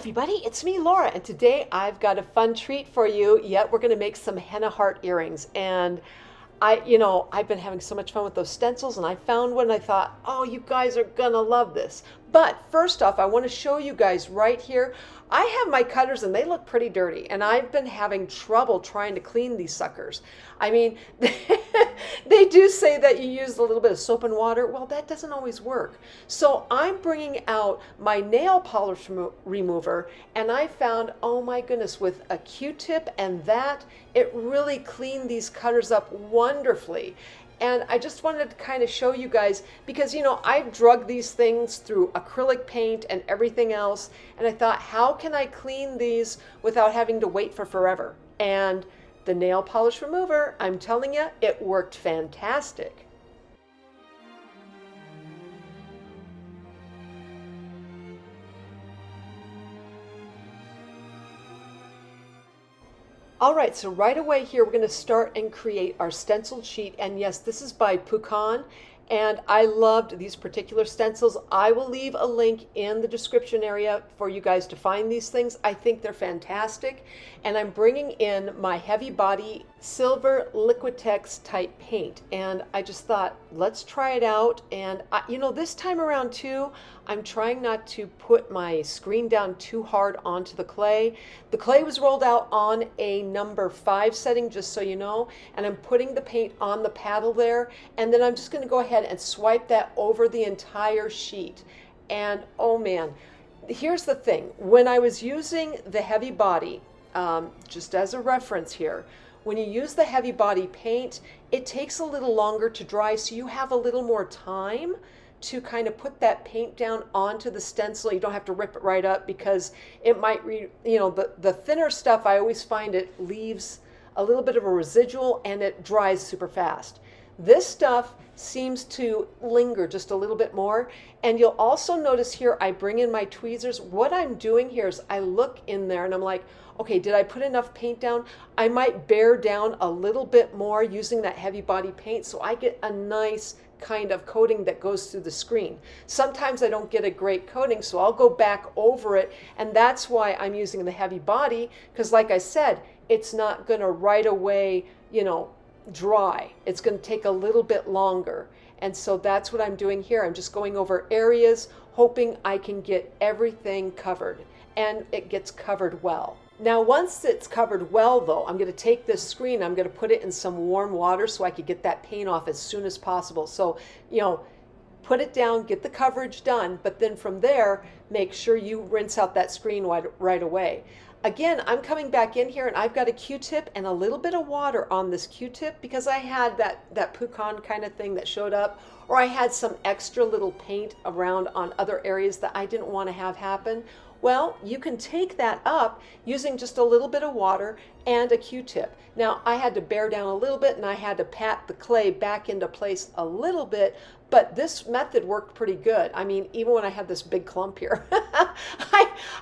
everybody, it's me, Laura, and today I've got a fun treat for you. Yet we're going to make some henna heart earrings. And I've been having so much fun with those stencils, and I found one and I thought, oh, you guys are gonna love this. But first off, I want to show you guys right here. I have my cutters and they look pretty dirty, and I've been having trouble trying to clean these suckers. I mean, they do say that you use a little bit of soap and water. Well, that doesn't always work. So I'm bringing out my nail polish remover, and I found, oh my goodness, with a Q-tip and that, it really cleaned these cutters up wonderfully. And I just wanted to kind of show you guys because, I've drugged these things through acrylic paint and everything else. And I thought, how can I clean these without having to wait for forever? And the nail polish remover, I'm telling you, it worked fantastic. All right, so right away here, we're going to start and create our stenciled sheet. And yes, this is by Pukan. And I loved these particular stencils. I will leave a link in the description area for you guys to find these things. I think they're fantastic. And I'm bringing in my heavy body silver Liquitex type paint. And I just thought, let's try it out. And this time around too, I'm trying not to put my screen down too hard onto the clay. The clay was rolled out on a number 5 setting, just so you know, and I'm putting the paint on the paddle there, and then I'm just going to go ahead and swipe that over the entire sheet. And oh man, here's the thing. When I was using the heavy body, just as a reference here, when you use the heavy body paint, it takes a little longer to dry, so you have a little more time to kind of put that paint down onto the stencil. You don't have to rip it right up because it might, the thinner stuff, I always find it leaves a little bit of a residual and it dries super fast. This stuff seems to linger just a little bit more. And you'll also notice here, I bring in my tweezers. What I'm doing here is I look in there and I'm like, okay, did I put enough paint down? I might bear down a little bit more using that heavy body paint so I get a nice kind of coating that goes through the screen. Sometimes I don't get a great coating, so I'll go back over it, and that's why I'm using the heavy body, because like I said, it's not going to right away, dry. It's going to take a little bit longer. And so that's what I'm doing here. I'm just going over areas, hoping I can get everything covered, and it gets covered well. Now, once it's covered well, though, I'm going to take this screen, I'm going to put it in some warm water so I could get that paint off as soon as possible. So, put it down, get the coverage done, but then from there, make sure you rinse out that screen right away. Again, I'm coming back in here and I've got a Q-tip and a little bit of water on this Q-tip because I had that Pukan kind of thing that showed up, or I had some extra little paint around on other areas that I didn't want to have happen. Well, you can take that up using just a little bit of water and a Q-tip. Now, I had to bear down a little bit and I had to pat the clay back into place a little bit, but this method worked pretty good. I mean, even when I had this big clump here,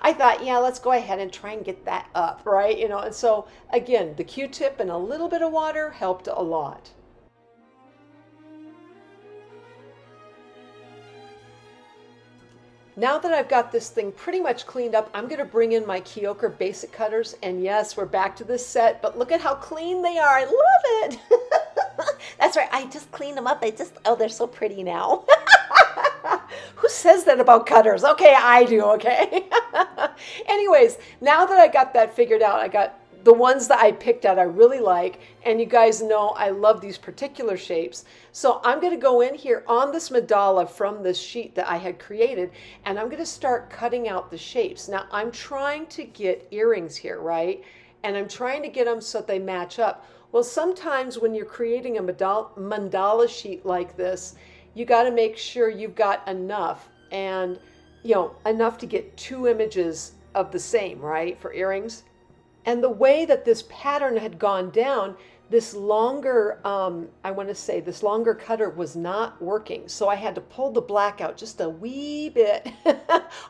I thought, yeah, let's go ahead and try and get that up, right? And so again, the Q-tip and a little bit of water helped a lot. Now that I've got this thing pretty much cleaned up, I'm going to bring in my Keoker basic cutters. And yes, we're back to this set, but look at how clean they are. I love it. That's right. I just cleaned them up. They're so pretty now. Who says that about cutters? Okay, I do, okay? Anyways, now that I got that figured out, I got the ones that I picked out I really like, and you guys know I love these particular shapes. So I'm going to go in here on this mandala from this sheet that I had created, and I'm going to start cutting out the shapes. Now I'm trying to get earrings here, right? And I'm trying to get them so that they match up. Well, sometimes when you're creating a mandala sheet like this, you got to make sure you've got enough, and enough to get 2 images of the same, right, for earrings. And the way that this pattern had gone down, this longer, this longer cutter was not working. So I had to pull the black out just a wee bit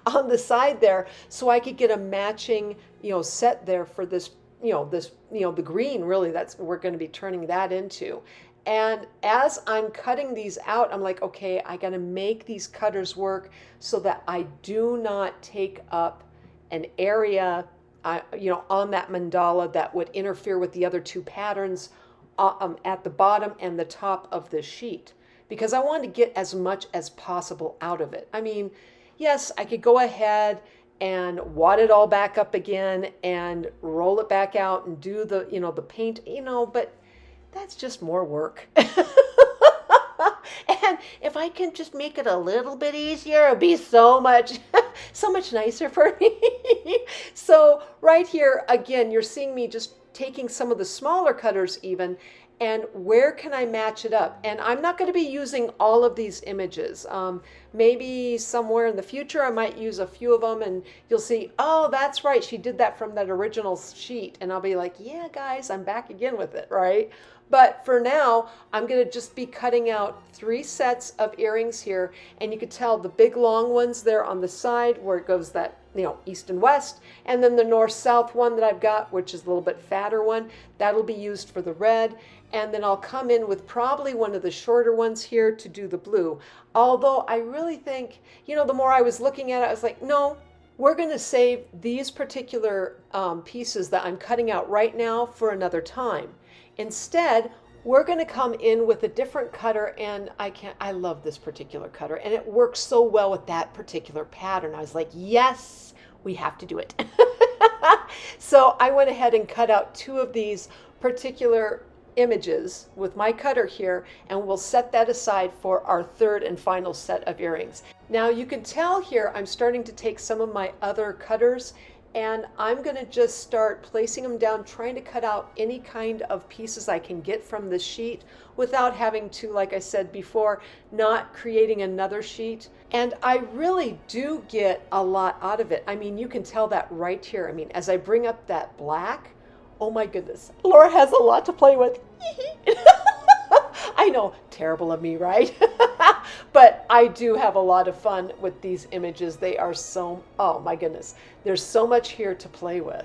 on the side there so I could get a matching, set there for this, the green, really, we're going to be turning that into. And as I'm cutting these out, I'm like, okay, I got to make these cutters work so that I do not take up an area, on that mandala that would interfere with the other two patterns at the bottom and the top of the sheet, because I wanted to get as much as possible out of it. I mean, yes, I could go ahead and wad it all back up again and roll it back out and do the, the paint, but that's just more work. And if I can just make it a little bit easier, it'd be so much nicer for me. So right here, again, you're seeing me just taking some of the smaller cutters even, and where can I match it up? And I'm not going to be using all of these images. Maybe somewhere in the future I might use a few of them, and you'll see, oh, that's right, she did that from that original sheet. And I'll be like, yeah, guys, I'm back again with it, right? But for now, I'm going to just be cutting out 3 sets of earrings here. And you can tell the big long ones there on the side where it goes that, east and west. And then the north-south one that I've got, which is a little bit fatter one, that'll be used for the red. And then I'll come in with probably one of the shorter ones here to do the blue. Although I really think, the more I was looking at it, I was like, no, we're going to save these particular pieces that I'm cutting out right now for another time. Instead, we're going to come in with a different cutter, and I love this particular cutter, and it works so well with that particular pattern. I was like, yes, we have to do it. So I went ahead and cut out 2 of these particular images with my cutter here, and we'll set that aside for our 3rd and final set of earrings. Now you can tell here I'm starting to take some of my other cutters, and I'm going to just start placing them down, trying to cut out any kind of pieces I can get from the sheet without having to, like I said before, not creating another sheet. And I really do get a lot out of it. I mean, you can tell that right here. I mean, as I bring up that black, oh my goodness, Laura has a lot to play with. I know, terrible of me, right? But I do have a lot of fun with these images. They are so, oh my goodness, there's so much here to play with.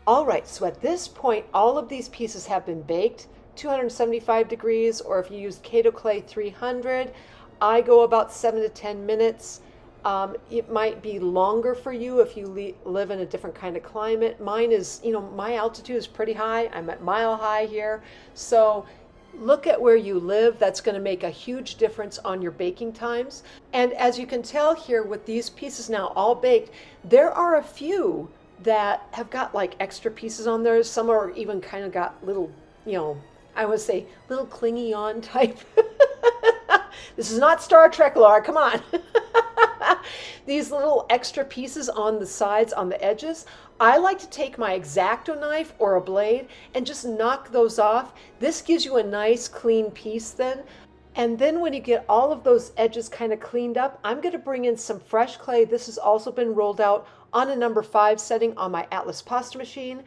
All right, so at this point, all of these pieces have been baked, 275 degrees, or if you use Keoker Clay 300, I go about 7 to 10 minutes. It might be longer for you if you live in a different kind of climate. Mine is, my altitude is pretty high. I'm at mile high here. So look at where you live. That's going to make a huge difference on your baking times. And as you can tell here with these pieces now all baked, there are a few that have got like extra pieces on there. Some are even kind of got little, I would say little clingy on type. This is not Star Trek, Laura, come on. These little extra pieces on the sides, on the edges, I like to take my X-Acto knife or a blade and just knock those off. This gives you a nice clean piece then. And then when you get all of those edges kind of cleaned up, I'm going to bring in some fresh clay. This has also been rolled out on a number 5 setting on my Atlas pasta machine.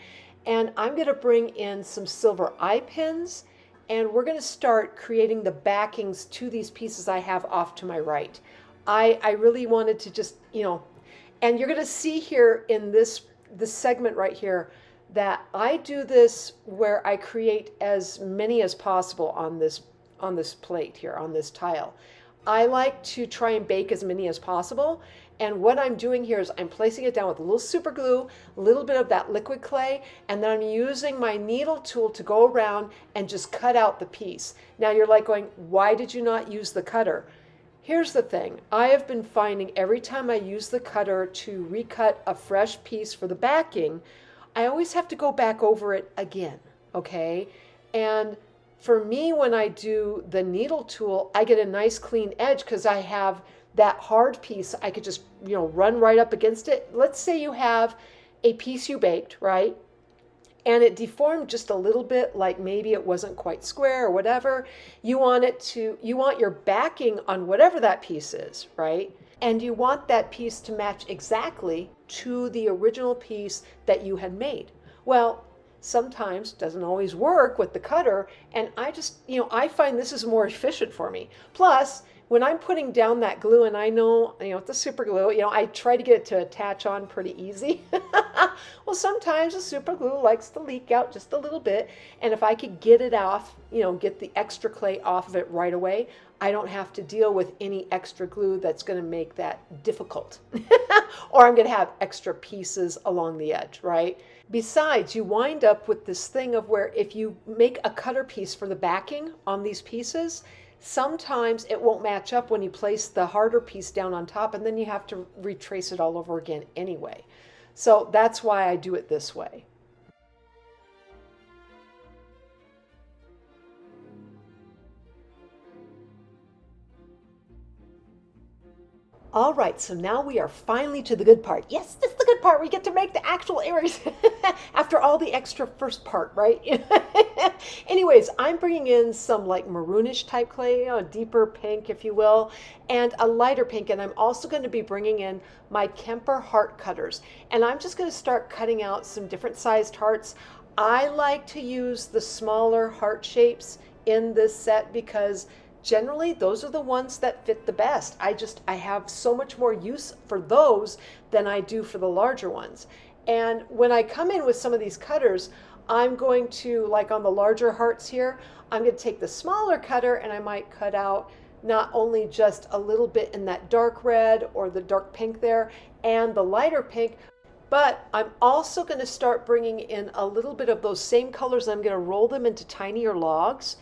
And I'm going to bring in some silver eye pins, and we're going to start creating the backings to these pieces I have off to my right. I really wanted to just, and you're going to see here in this segment right here that I do this where I create as many as possible on this plate here, on this tile. I like to try and bake as many as possible. And what I'm doing here is I'm placing it down with a little super glue, a little bit of that liquid clay, and then I'm using my needle tool to go around and just cut out the piece. Now you're like going, why did you not use the cutter? Here's the thing. I have been finding every time I use the cutter to recut a fresh piece for the backing, I always have to go back over it again, okay? And for me, when I do the needle tool, I get a nice clean edge because I have that hard piece. I could just, run right up against it. Let's say you have a piece you baked, right? And it deformed just a little bit, like maybe it wasn't quite square or whatever. You want your backing on whatever that piece is, right? And you want that piece to match exactly to the original piece that you had made. Well, sometimes doesn't always work with the cutter, and I just, I find this is more efficient for me. Plus, when I'm putting down that glue, and I know, it's a super glue, I try to get it to attach on pretty easy. Well, sometimes the super glue likes to leak out just a little bit, and if I could get it off, get the extra clay off of it right away, I don't have to deal with any extra glue that's going to make that difficult. Or I'm going to have extra pieces along the edge, right? Besides, you wind up with this thing of where if you make a cutter piece for the backing on these pieces, sometimes it won't match up when you place the harder piece down on top, and then you have to retrace it all over again anyway. So that's why I do it this way. All right, so now we are finally to the good part. Yes, this is the good part. We get to make the actual earrings after all the extra first part, right? Anyways, I'm bringing in some like maroonish type clay, a deeper pink, if you will, and a lighter pink. And I'm also going to be bringing in my Keoker heart cutters. And I'm just going to start cutting out some different sized hearts. I like to use the smaller heart shapes in this set because generally those are the ones that fit the best. I have so much more use for those than I do for the larger ones. And when I come in with some of these cutters, I'm going to, like on the larger hearts here, I'm going to take the smaller cutter and I might cut out not only just a little bit in that dark red or the dark pink there and the lighter pink, but I'm also going to start bringing in a little bit of those same colors. I'm going to roll them into tinier logs.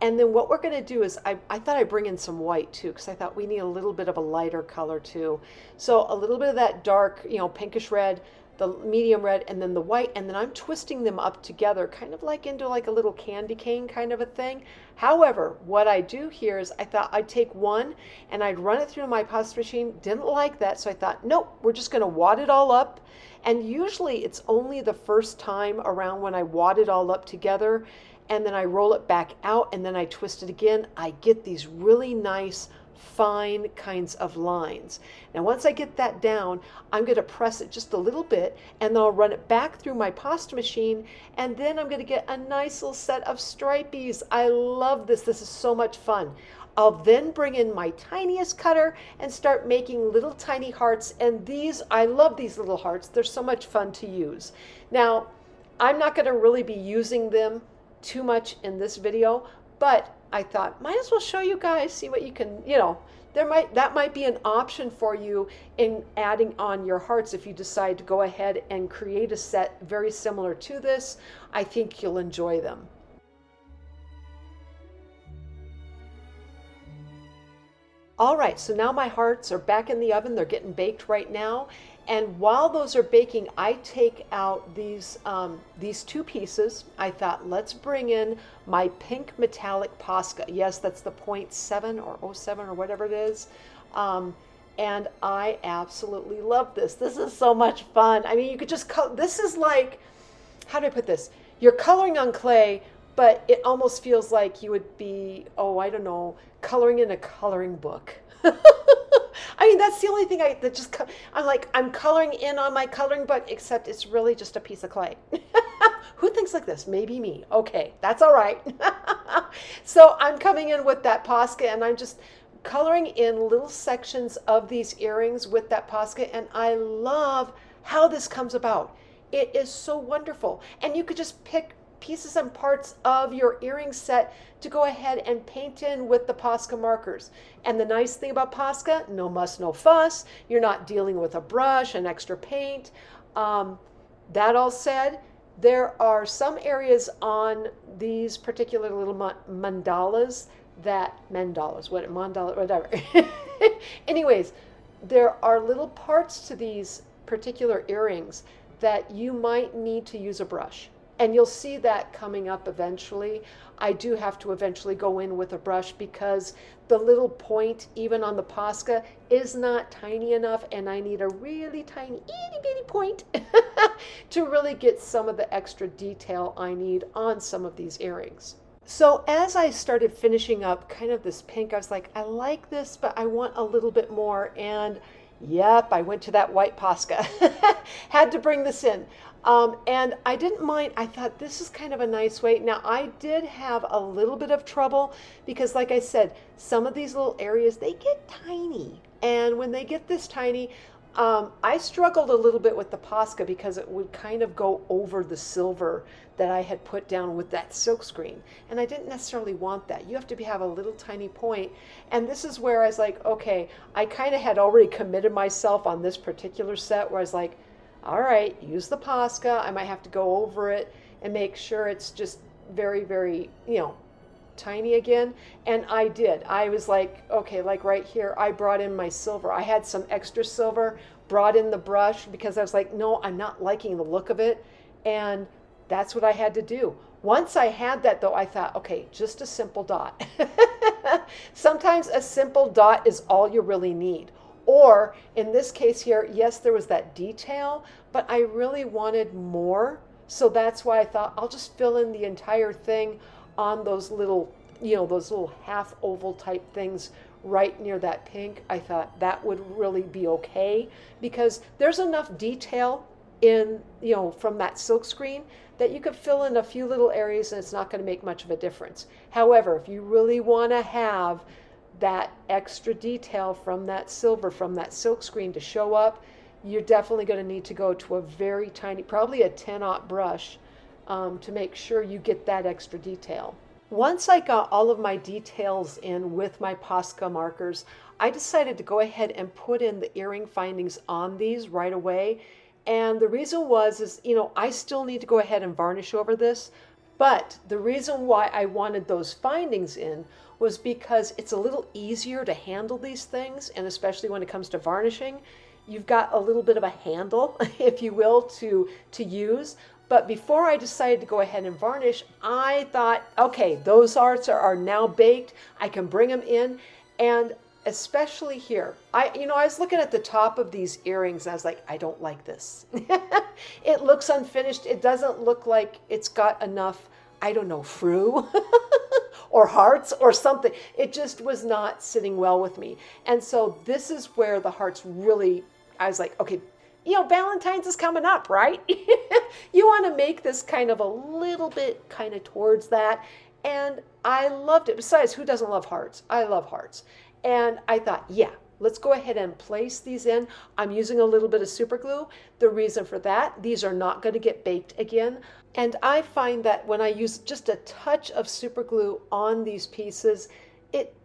And then what we're going to do is, I thought I'd bring in some white too, because I thought we need a little bit of a lighter color too. So a little bit of that dark, pinkish red, the medium red, and then the white. And then I'm twisting them up together, kind of like into like a little candy cane kind of a thing. However, what I do here is I thought I'd take one and I'd run it through my pasta machine. Didn't like that, so I thought, nope, we're just going to wad it all up. And usually it's only the first time around when I wad it all up together and then I roll it back out and then I twist it again, I get these really nice fine kinds of lines. Now once I get that down, I'm going to press it just a little bit and then I'll run it back through my pasta machine and then I'm going to get a nice little set of stripies. I love this. This is so much fun. I'll then bring in my tiniest cutter and start making little tiny hearts, and I love these little hearts. They're so much fun to use. Now, I'm not going to really be using them too much in this video, but I thought might as well show you guys, see what you can, that might be an option for you in adding on your hearts if you decide to go ahead and create a set very similar to this. I think you'll enjoy them. All right, so now my hearts are back in the oven. They're getting baked right now. And while those are baking, I take out these two pieces. I thought, let's bring in my pink metallic Posca. Yes, that's the 0.7 or 07 or whatever it is. And I absolutely love this. This is so much fun. I mean, you could just this is like, how do I put this? You're coloring on clay, but it almost feels like you would be, I don't know, coloring in a coloring book. I mean, that's the only thing I'm coloring in on my coloring book, except it's really just a piece of clay. Who thinks like this? Maybe me. Okay, that's all right. So I'm coming in with that Posca and I'm just coloring in little sections of these earrings with that Posca, and I love how this comes about. It is so wonderful. And you could just pick pieces and parts of your earring set to go ahead and paint in with the Posca markers. And the nice thing about Posca, no muss, no fuss. You're not dealing with a brush and extra paint. That all said, there are some areas on these particular little mandalas, whatever. Anyways, there are little parts to these particular earrings that you might need to use a brush. And you'll see that coming up eventually. I do have to eventually go in with a brush because the little point, even on the Posca, is not tiny enough, and I need a really tiny, itty bitty point to really get some of the extra detail I need on some of these earrings. So as I started finishing up kind of this pink, I was like, I like this, but I want a little bit more. And yep, I went to that white Posca. Had to bring this in. And I didn't mind. I thought this is kind of a nice way. Now, I did have a little bit of trouble because, like I said, some of these little areas, they get tiny. And when they get this tiny, I struggled a little bit with the Posca because it would kind of go over the silver that I had put down with that silk screen. And I didn't necessarily want that. You have to have a little tiny point. And this is where I was like, okay, I kind of had already committed myself on this particular set where I was like, all right, use the Posca. I might have to go over it and make sure it's just very, very, tiny again. And I did. I was like, okay, like right here, I brought in my silver. I had some extra silver, brought in the brush because I was like, no, I'm not liking the look of it. And that's what I had to do. Once I had that though, I thought, okay, just a simple dot. Sometimes a simple dot is all you really need. Or in this case here, yes, there was that detail, but I really wanted more. So that's why I thought I'll just fill in the entire thing on those little, those little half oval type things right near that pink. I thought that would really be okay because there's enough detail in, from that silk screen that you could fill in a few little areas and it's not going to make much of a difference. However, if you really want to have that extra detail from that silver, from that silk screen to show up, you're definitely going to need to go to a very tiny, probably a 10-aught brush to make sure you get that extra detail. Once I got all of my details in with my Posca markers, I decided to go ahead and put in the earring findings on these right away. And the reason is, I still need to go ahead and varnish over this. But the reason why I wanted those findings in was because it's a little easier to handle these things. And especially when it comes to varnishing, you've got a little bit of a handle, if you will, to use. But before I decided to go ahead and varnish, I thought, okay, those arts are now baked. I can bring them in. And especially here, I was looking at the top of these earrings and I was like, I don't like this. It looks unfinished. It doesn't look like it's got enough, I don't know, frou or hearts or something. It just was not sitting well with me. And so this is where the hearts really, I was like, okay, Valentine's is coming up, right? You want to make this kind of a little bit kind of towards that. And I loved it. Besides, who doesn't love hearts? I love hearts. And I thought, yeah, let's go ahead and place these in. I'm using a little bit of super glue. The reason for that, these are not going to get baked again. And I find that when I use just a touch of super glue on these pieces,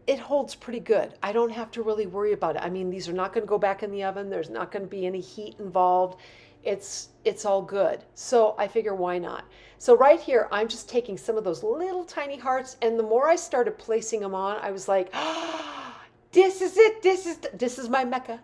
it holds pretty good. I don't have to really worry about it. I mean, these are not going to go back in the oven. There's not going to be any heat involved. It's all good. So I figure, why not? So right here, I'm just taking some of those little tiny hearts, and the more I started placing them on, I was like, oh, this is it. This is my Mecca.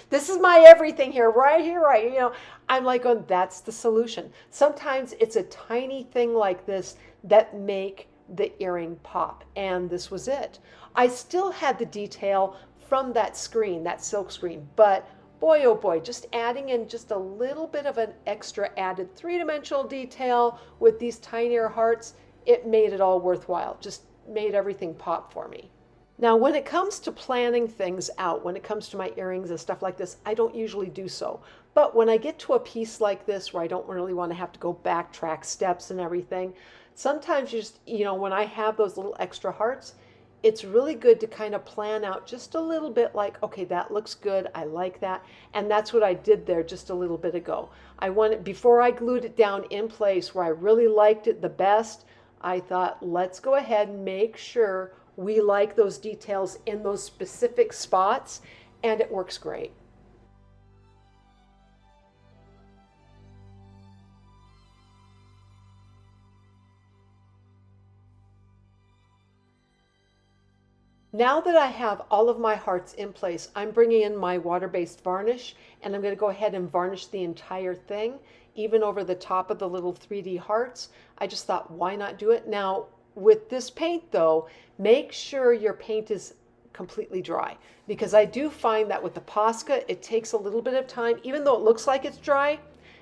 This is my everything here, right? I'm like, oh, that's the solution. Sometimes it's a tiny thing like this that make the earring pop, and this was it. I still had the detail from that screen, that silk screen, but boy, oh boy, just adding in just a little bit of an extra added three-dimensional detail with these tinier hearts, it made it all worthwhile. Just made everything pop for me. Now, when it comes to planning things out, when it comes to my earrings and stuff like this, I don't usually do so. But when I get to a piece like this where I don't really want to have to go backtrack steps and everything, sometimes you just, when I have those little extra hearts, it's really good to kind of plan out just a little bit like, okay, that looks good. I like that. And that's what I did there just a little bit ago. Before I glued it down in place where I really liked it the best, I thought, let's go ahead and make sure we like those details in those specific spots, and it works great. Now that I have all of my hearts in place, I'm bringing in my water-based varnish, and I'm going to go ahead and varnish the entire thing, even over the top of the little 3D hearts. I just thought, why not do it? Now, with this paint though, make sure your paint is completely dry, because I do find that with the Posca, it takes a little bit of time. Even though it looks like it's dry,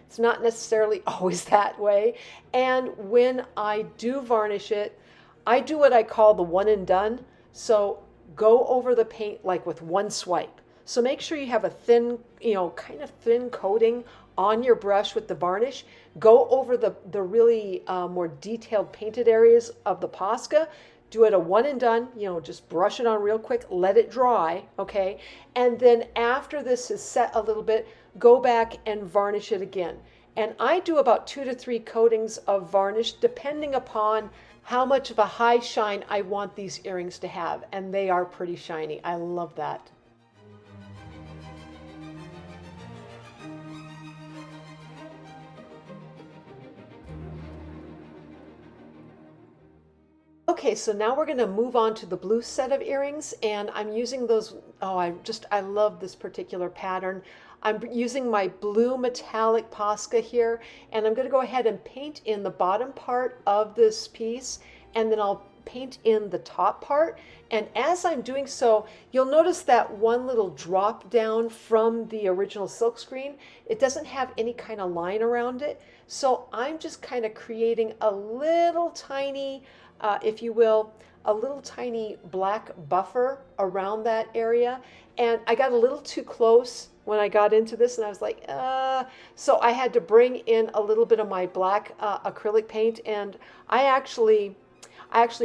it's not necessarily always that way. And when I do varnish it, I do what I call the one and done. So go over the paint like with one swipe. So make sure you have a thin, kind of thin coating on your brush with the varnish. Go over the really more detailed painted areas of the Posca. do it a one and done, you know, just brush it on real quick, let it dry, okay? And then after this is set a little bit, go back and varnish it again. And I do about 2 to 3 coatings of varnish depending upon how much of a high shine I want these earrings to have. And they are pretty shiny. I love that. Okay, so now we're going to move on to the blue set of earrings, and I'm using those. Oh, I love this particular pattern. I'm using my blue metallic Posca here, and I'm going to go ahead and paint in the bottom part of this piece, and then I'll paint in the top part. And as I'm doing so, you'll notice that one little drop down from the original silkscreen. It doesn't have any kind of line around it. So I'm just kind of creating a little tiny, if you will, a little tiny black buffer around that area. And I got a little too close when I got into this, and I was like, so I had to bring in a little bit of my black acrylic paint, and I actually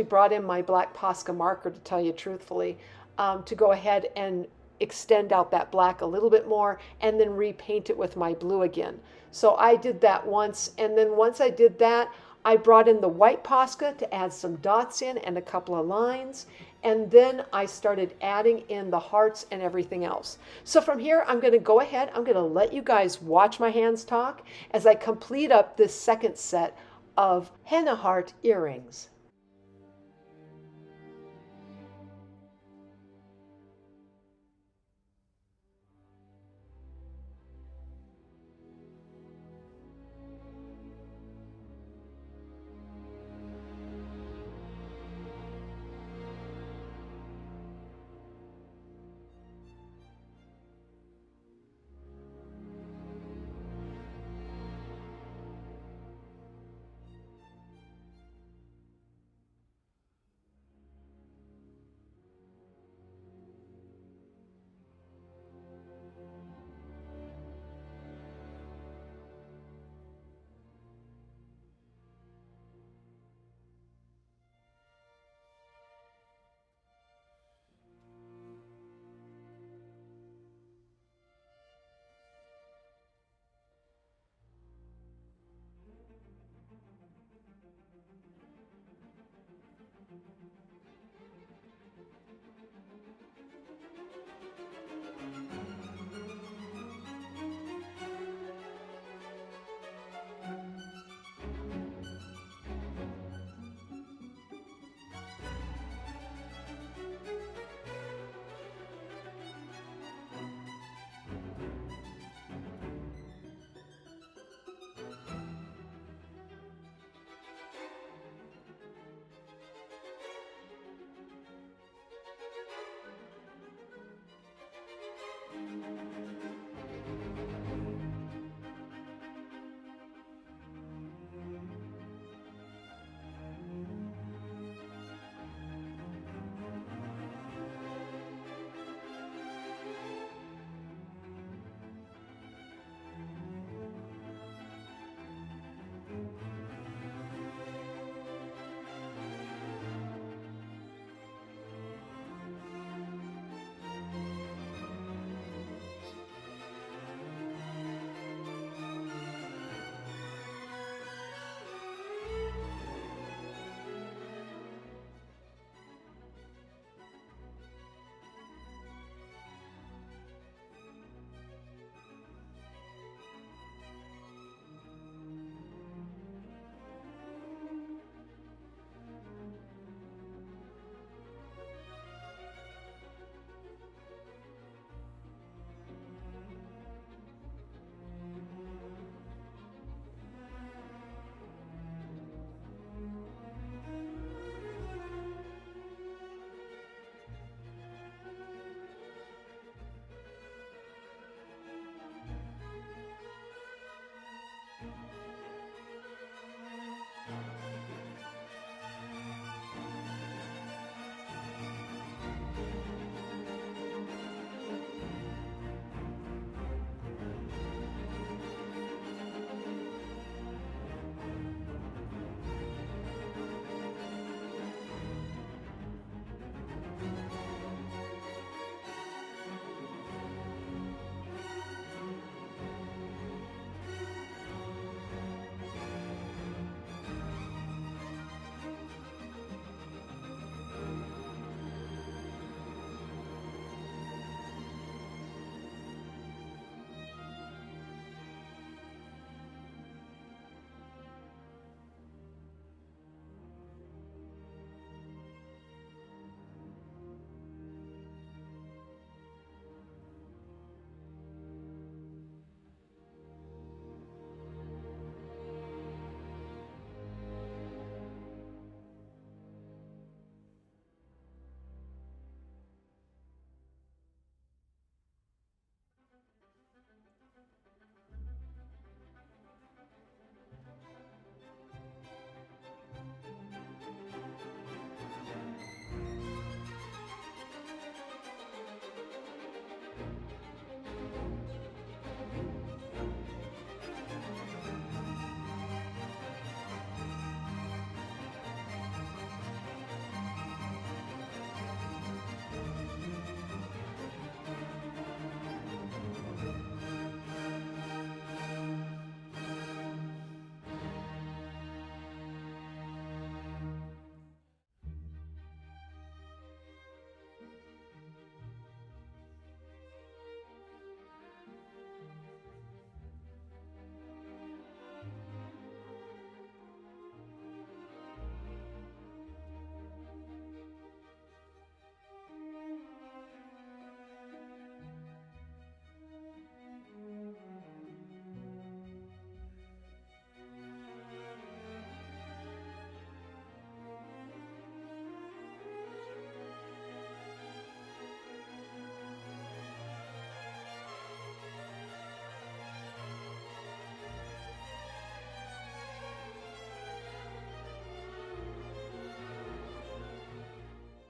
brought in my black Posca marker, to tell you truthfully, to go ahead and extend out that black a little bit more and then repaint it with my blue again. So I did that once, and then once I did that, I brought in the white Posca to add some dots in and a couple of lines, and then I started adding in the hearts and everything else. So from here, I'm going to go ahead, I'm going to let you guys watch my hands talk as I complete up this second set of Henna Heart earrings.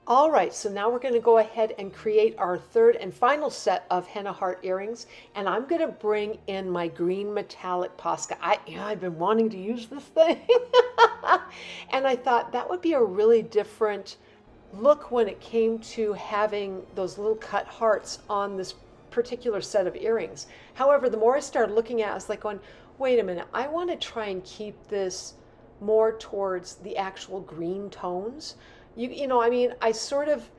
All right, so now we're going to go ahead and create our third and final set of Henna Heart earrings, and I'm going to bring in my green metallic Posca. I've been wanting to use this thing, and I thought that would be a really different look when it came to having those little cut hearts on this particular set of earrings. However, the more I started looking at it, I was like going, wait a minute, I want to try and keep this more towards the actual green tones. I mean, I sort of,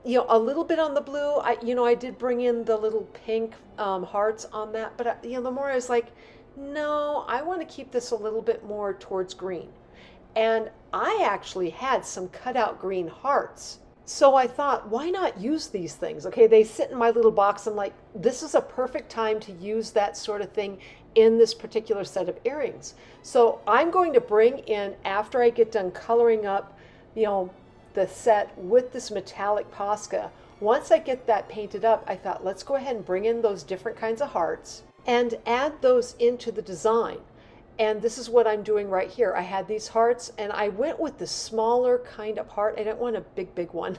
a little bit on the blue. I did bring in the little pink hearts on that, but the more I was like, no, I want to keep this a little bit more towards green. And I actually had some cutout green hearts. So I thought, why not use these things? Okay, they sit in my little box. I'm like, this is a perfect time to use that sort of thing in this particular set of earrings. So I'm going to bring in, after I get done coloring up, the set with this metallic Posca. Once I get that painted up, I thought, let's go ahead and bring in those different kinds of hearts and add those into the design. And this is what I'm doing right here. I had these hearts and I went with the smaller kind of heart. I didn't want a big one.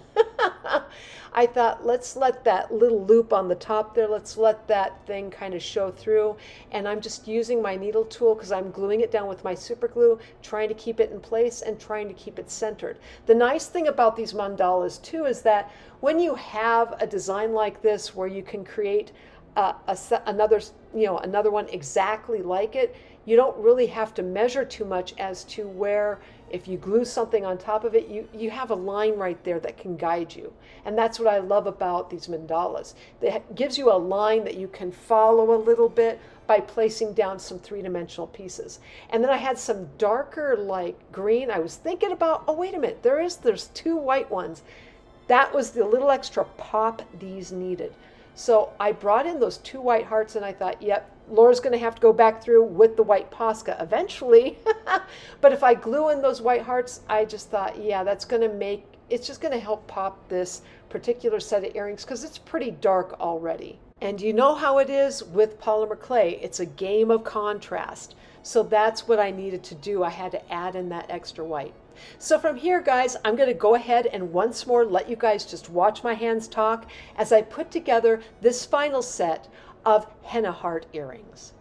I thought, let's let that little loop on the top there, let's let that thing kind of show through. And I'm just using my needle tool because I'm gluing it down with my super glue, trying to keep it in place and trying to keep it centered. The nice thing about these mandalas too is that when you have a design like this where you can create another one exactly like it, you don't really have to measure too much as to where, if you glue something on top of it, you have a line right there that can guide you. And that's what I love about these mandalas. It gives you a line that you can follow a little bit by placing down some three-dimensional pieces. And then I had some darker like green. I was thinking about, oh, wait a minute, there's two white ones. That was the little extra pop these needed. So I brought in those two white hearts and I thought, yep, Laura's going to have to go back through with the white Posca eventually. But if I glue in those white hearts, I just thought, yeah, it's just going to help pop this particular set of earrings because it's pretty dark already. And you know how it is with polymer clay. It's a game of contrast. So that's what I needed to do. I had to add in that extra white. So from here, guys, I'm going to go ahead and once more let you guys just watch my hands talk as I put together this final set of Henna Heart earrings.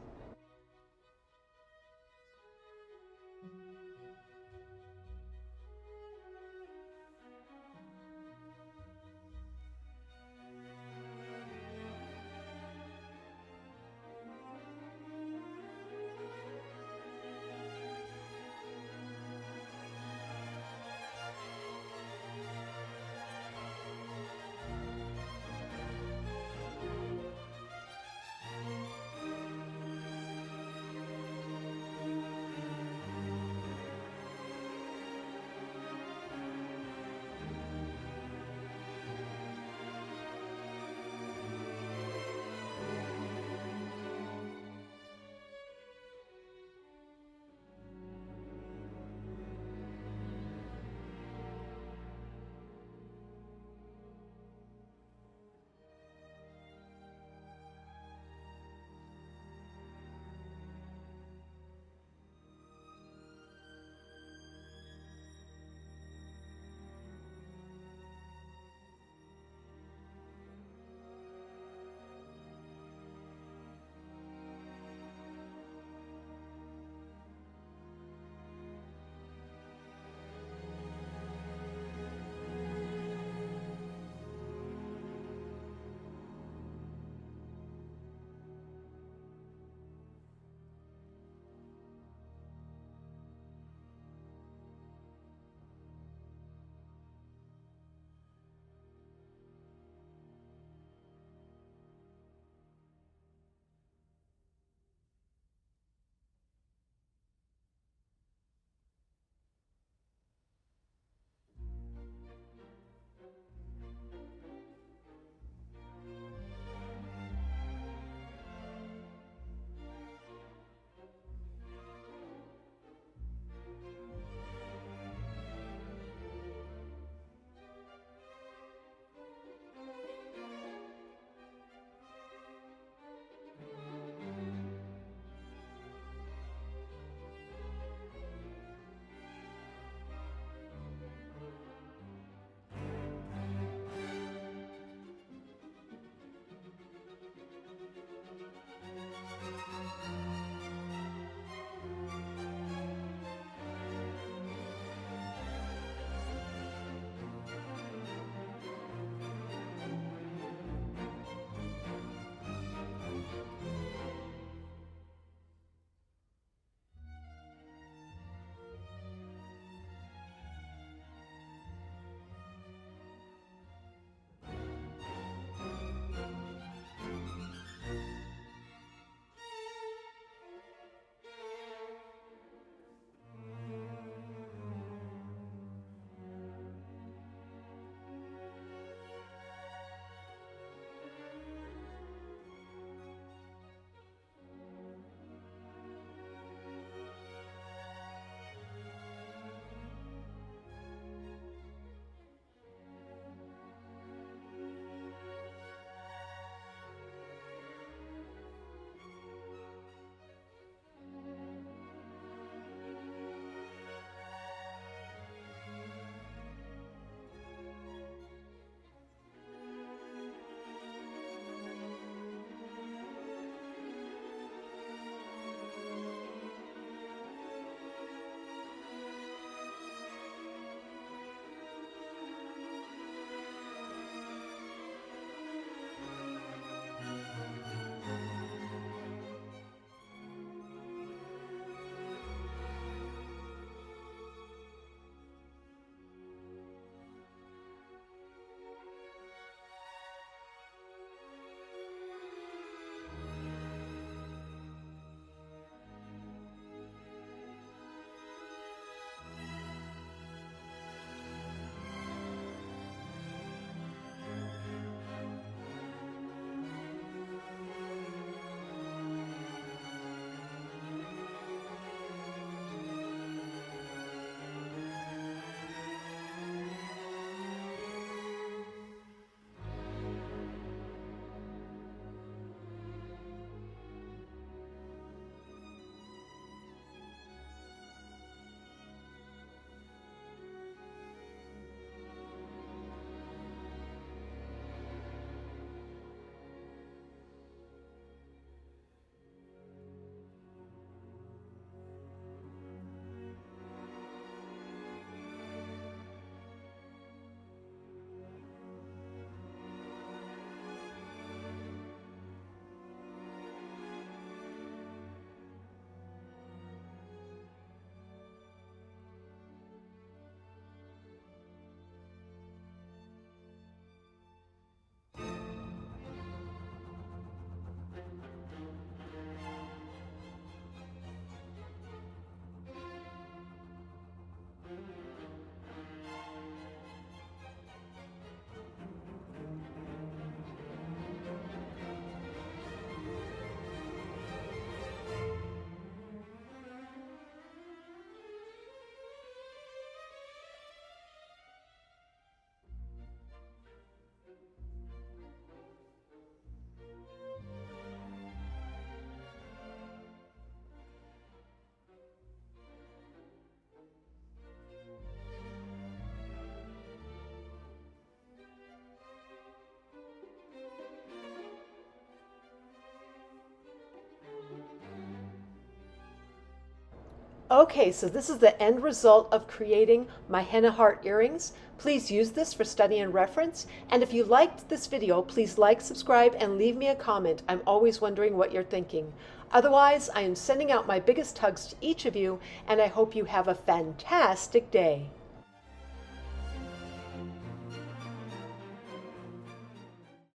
Okay, so this is the end result of creating my Henna Heart earrings. Please use this for study and reference. And if you liked this video, please like, subscribe, and leave me a comment. I'm always wondering what you're thinking. Otherwise, I am sending out my biggest hugs to each of you, and I hope you have a fantastic day.